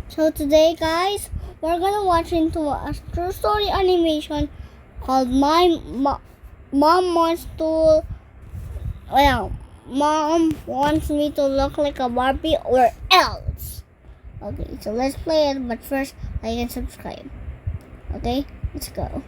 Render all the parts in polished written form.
So today, guys, we're gonna watch into a true story animation called Mom Wants to. Well, Mom wants me to look like a Barbie or else. Okay, so let's play it. But first, like and subscribe. Okay, let's go.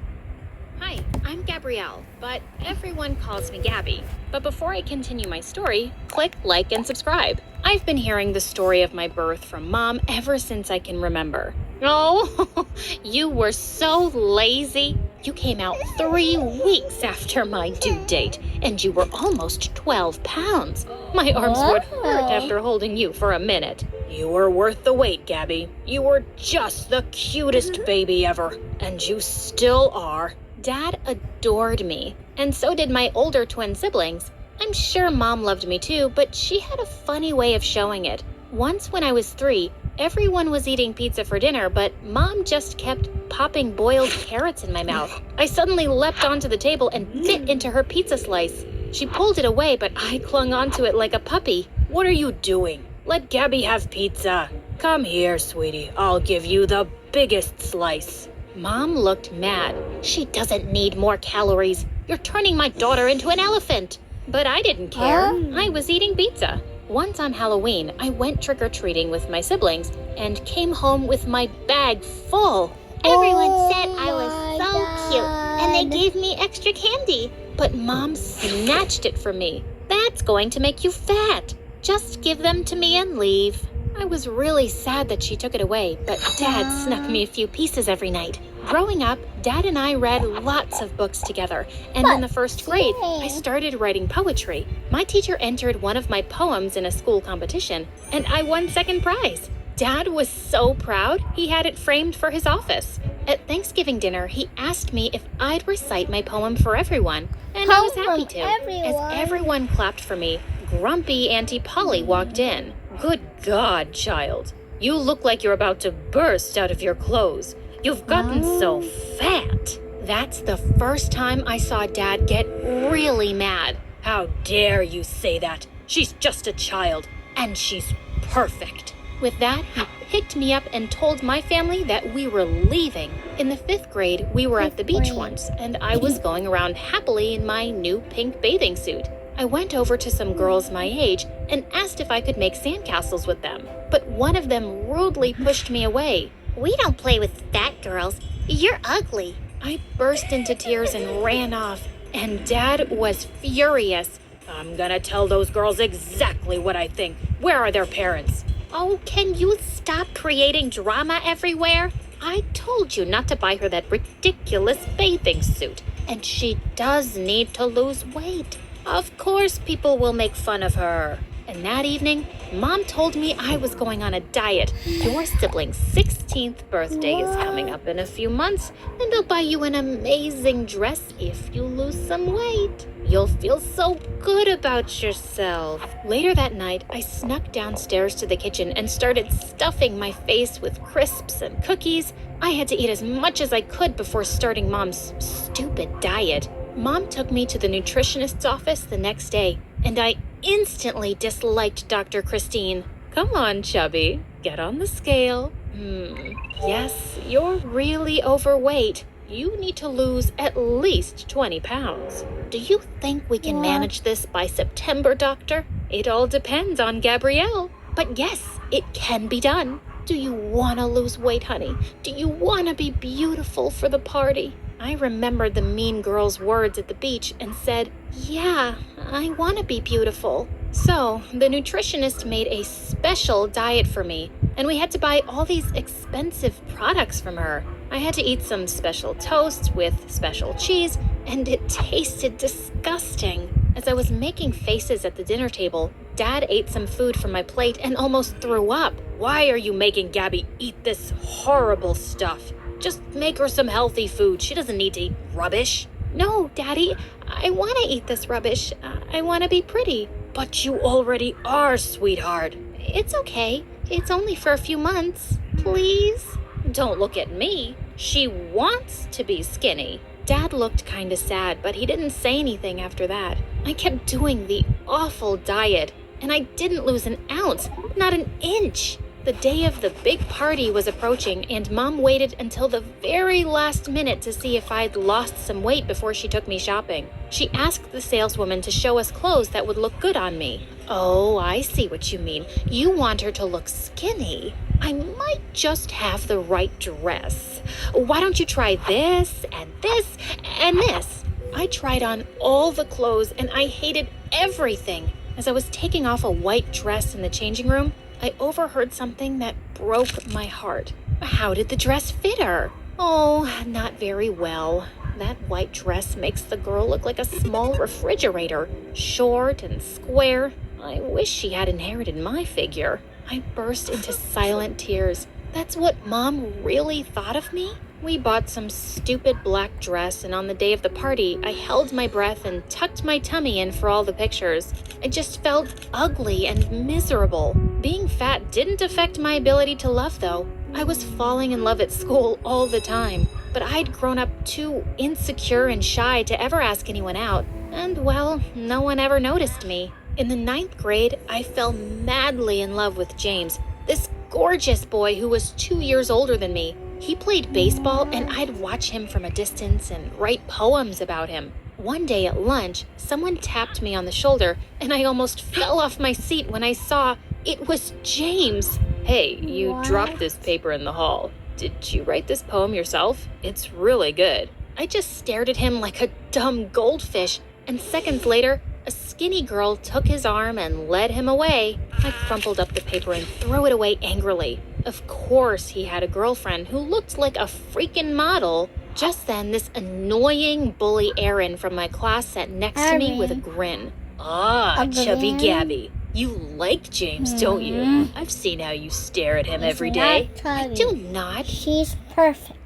Hi, I'm Gabrielle, but everyone calls me Gabby. But before I continue my story, click like and subscribe. I've been hearing the story of my birth from Mom ever since I can remember. Oh, you were so lazy. You came out 3 weeks after my due date, and you were almost 12 pounds. My arms would hurt after holding you for a minute. You were worth the wait, Gabby. You were just the cutest baby ever, and you still are. Dad adored me, and so did my older twin siblings. I'm sure Mom loved me too, but she had a funny way of showing it. Once when I was 3, everyone was eating pizza for dinner, but Mom just kept popping boiled carrots in my mouth. I suddenly leapt onto the table and bit into her pizza slice. She pulled it away, but I clung onto it like a puppy. What are you doing? Let Gabby have pizza. Come here, sweetie. I'll give you the biggest slice. Mom looked mad. She doesn't need more calories. You're turning my daughter into an elephant. But I didn't care. I was eating pizza. Once on Halloween, I went trick-or-treating with my siblings and came home with my bag full. Everyone said I was so cute, and they gave me extra candy. But Mom snatched it from me. That's going to make you fat. Just give them to me and leave. I was really sad that she took it away, but Dad snuck me a few pieces every night. Growing up, Dad and I read lots of books together, and in the first grade, I started writing poetry. My teacher entered one of my poems in a school competition, and I won second prize. Dad was so proud, he had it framed for his office. At Thanksgiving dinner, he asked me if I'd recite my poem for everyone, and I was happy to. As everyone clapped for me, grumpy Auntie Polly walked in. Good God, child. You look like you're about to burst out of your clothes. You've gotten so fat. That's the first time I saw Dad get really mad. How dare you say that? She's just a child, and she's perfect. With that, he picked me up and told my family that we were leaving. In the 5th grade, we were at the beach once, and I was going around happily in my new pink bathing suit. I went over to some girls my age and asked if I could make sandcastles with them, but one of them rudely pushed me away. We don't play with fat girls. You're ugly. I burst into tears and ran off, and Dad was furious. I'm gonna tell those girls exactly what I think. Where are their parents? Oh, can you stop creating drama everywhere? I told you not to buy her that ridiculous bathing suit, and she does need to lose weight. Of course people will make fun of her. And that evening, Mom told me I was going on a diet. Your sibling's 16th birthday is coming up in a few months, and I'll buy you an amazing dress if you lose some weight. You'll feel so good about yourself. Later that night, I snuck downstairs to the kitchen and started stuffing my face with crisps and cookies. I had to eat as much as I could before starting Mom's stupid diet. Mom took me to the nutritionist's office the next day, and I instantly disliked Dr. Christine. Come on, chubby, get on the scale. Yes, you're really overweight. You need to lose at least 20 pounds. Do you think we can manage this by September, doctor? It all depends on Gabrielle. But yes, it can be done. Do you want to lose weight, honey? Do you want to be beautiful for the party? I remembered the mean girl's words at the beach and said, yeah, I want to be beautiful. So the nutritionist made a special diet for me, and we had to buy all these expensive products from her. I had to eat some special toast with special cheese, and it tasted disgusting. As I was making faces at the dinner table, Dad ate some food from my plate and almost threw up. Why are you making Gabby eat this horrible stuff? Just make her some healthy food. She doesn't need to eat rubbish. No, Daddy, I want to eat this rubbish. I want to be pretty. But you already are, sweetheart. It's okay. It's only for a few months. Please? Don't look at me. She wants to be skinny. Dad looked kind of sad, but he didn't say anything after that. I kept doing the awful diet, and I didn't lose an ounce, not an inch. The day of the big party was approaching, and Mom waited until the very last minute to see if I'd lost some weight before she took me shopping. She asked the saleswoman to show us clothes that would look good on me. Oh, I see what you mean. You want her to look skinny. I might just have the right dress. Why don't you try this and this and this? I tried on all the clothes and I hated everything. As I was taking off a white dress in the changing room, I overheard something that broke my heart. How did the dress fit her? Oh, not very well. That white dress makes the girl look like a small refrigerator, short and square. I wish she had inherited my figure. I burst into silent tears. That's what Mom really thought of me? We bought some stupid black dress, and on the day of the party, I held my breath and tucked my tummy in for all the pictures. I just felt ugly and miserable. Being fat didn't affect my ability to love, though. I was falling in love at school all the time, but I'd grown up too insecure and shy to ever ask anyone out, and well, no one ever noticed me. In the 9th grade, I fell madly in love with James, this gorgeous boy who was 2 years older than me. He played baseball, and I'd watch him from a distance and write poems about him. One day at lunch, someone tapped me on the shoulder, and I almost fell off my seat when I saw it was James. Hey, you What? dropped this paper in the hall. Did you write this poem yourself? It's really good. I just stared at him like a dumb goldfish, and seconds later, a skinny girl took his arm and led him away. I crumpled up the paper and threw it away angrily. Of course, he had a girlfriend who looked like a freaking model. Just then, this annoying bully Aaron from my class sat next to me with a grin. Ah, A chubby grin? Gabby. You like James, don't you? I've seen how you stare at him every day. I do not. She's perfect.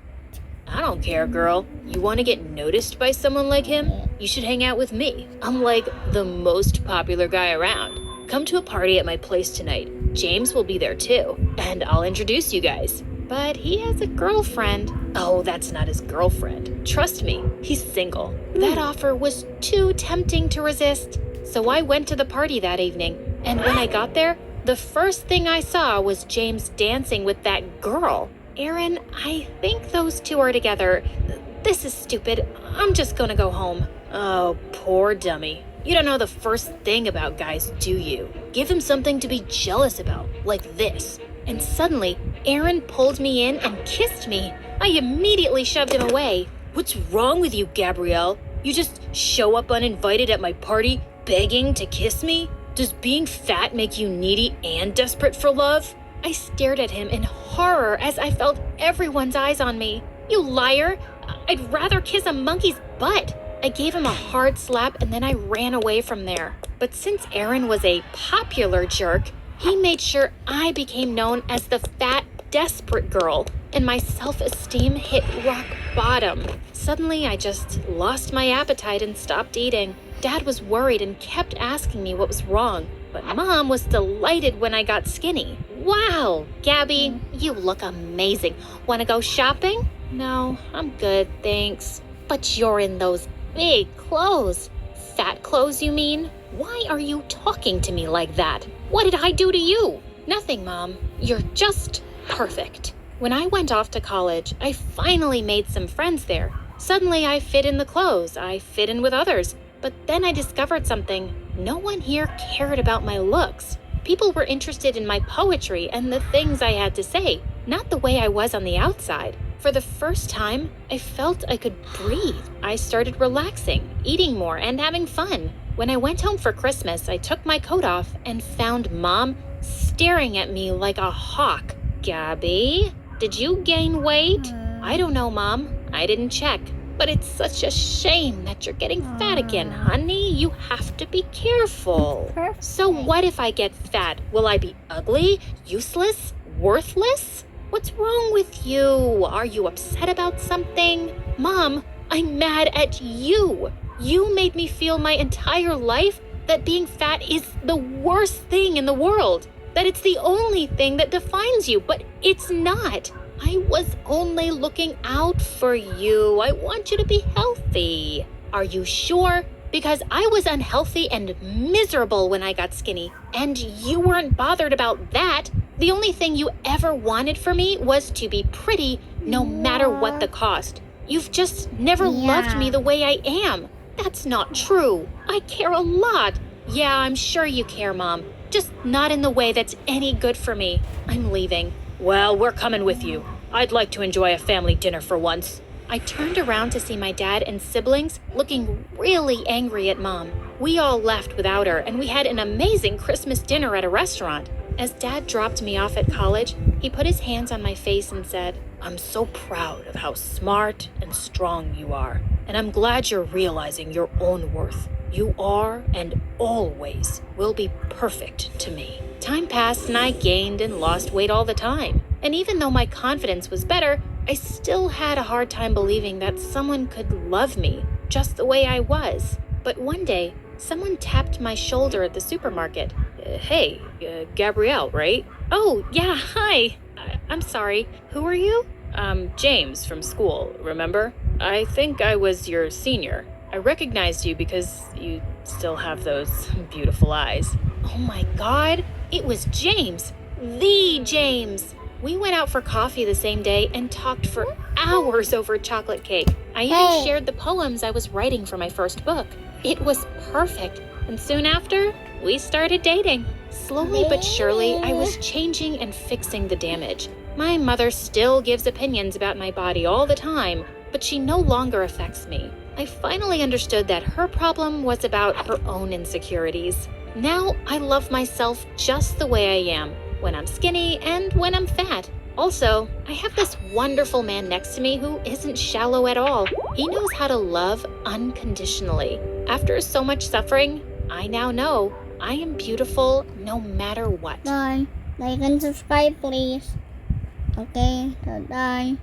I don't care, girl. You want to get noticed by someone like him? You should hang out with me. I'm like the most popular guy around. Come to a party at my place tonight. James will be there too, and I'll introduce you guys. But he has a girlfriend. Oh, that's not his girlfriend. Trust me, he's single. That offer was too tempting to resist. So I went to the party that evening, and when I got there, the first thing I saw was James dancing with that girl. Aaron, I think those two are together. This is stupid. I'm just gonna go home. Oh, poor dummy. You don't know the first thing about guys, do you? Give him something to be jealous about, like this. And suddenly, Aaron pulled me in and kissed me. I immediately shoved him away. What's wrong with you, Gabrielle? You just show up uninvited at my party, begging to kiss me? Does being fat make you needy and desperate for love? I stared at him in horror as I felt everyone's eyes on me. You liar! I'd rather kiss a monkey's butt. I gave him a hard slap and then I ran away from there. But since Aaron was a popular jerk, he made sure I became known as the fat, desperate girl, and my self-esteem hit rock bottom. Suddenly, I just lost my appetite and stopped eating. Dad was worried and kept asking me what was wrong, but Mom was delighted when I got skinny. Wow, Gabby, you look amazing. Want to go shopping? No, I'm good, thanks. But you're in those big clothes. Fat clothes, you mean? Why are you talking to me like that? What did I do to you? Nothing, Mom. You're just perfect. When I went off to college, I finally made some friends there. Suddenly, I fit in the clothes. I fit in with others. But then I discovered something. No one here cared about my looks. People were interested in my poetry and the things I had to say, not the way I was on the outside. For the first time, I felt I could breathe. I started relaxing, eating more, and having fun. When I went home for Christmas, I took my coat off and found Mom staring at me like a hawk. Gabby, did you gain weight? I don't know, Mom. I didn't check. But it's such a shame that you're getting fat again, honey. You have to be careful. So what if I get fat? Will I be ugly, useless, worthless? What's wrong with you? Are you upset about something? Mom, I'm mad at you. You made me feel my entire life that being fat is the worst thing in the world. That it's the only thing that defines you, but it's not. I was only looking out for you. I want you to be healthy. Are you sure? Because I was unhealthy and miserable when I got skinny, and you weren't bothered about that. The only thing you ever wanted for me was to be pretty no matter what the cost. You've just never loved me the way I am. That's not true. I care a lot. Yeah, I'm sure you care, Mom. Just not in the way that's any good for me. I'm leaving. Well, we're coming with you. I'd like to enjoy a family dinner for once. I turned around to see my dad and siblings looking really angry at Mom. We all left without her, and we had an amazing Christmas dinner at a restaurant. As Dad dropped me off at college, he put his hands on my face and said, "I'm so proud of how smart and strong you are, and I'm glad you're realizing your own worth. You are and always will be perfect to me." Time passed and I gained and lost weight all the time. And even though my confidence was better, I still had a hard time believing that someone could love me just the way I was. But one day, someone tapped my shoulder at the supermarket. Hey, Gabrielle, right? Oh, yeah, hi. I'm sorry. Who are you? James from school, remember? I think I was your senior. I recognized you because you still have those beautiful eyes. Oh my God, it was James. The James. We went out for coffee the same day and talked for hours over chocolate cake. I even shared the poems I was writing for my first book. It was perfect. And soon after, we started dating. Slowly but surely, I was changing and fixing the damage. My mother still gives opinions about my body all the time, but she no longer affects me. I finally understood that her problem was about her own insecurities. Now I love myself just the way I am, when I'm skinny and when I'm fat. Also, I have this wonderful man next to me who isn't shallow at all. He knows how to love unconditionally. After so much suffering, I now know I am beautiful no matter what. Done. Like and subscribe, please. Okay, so done.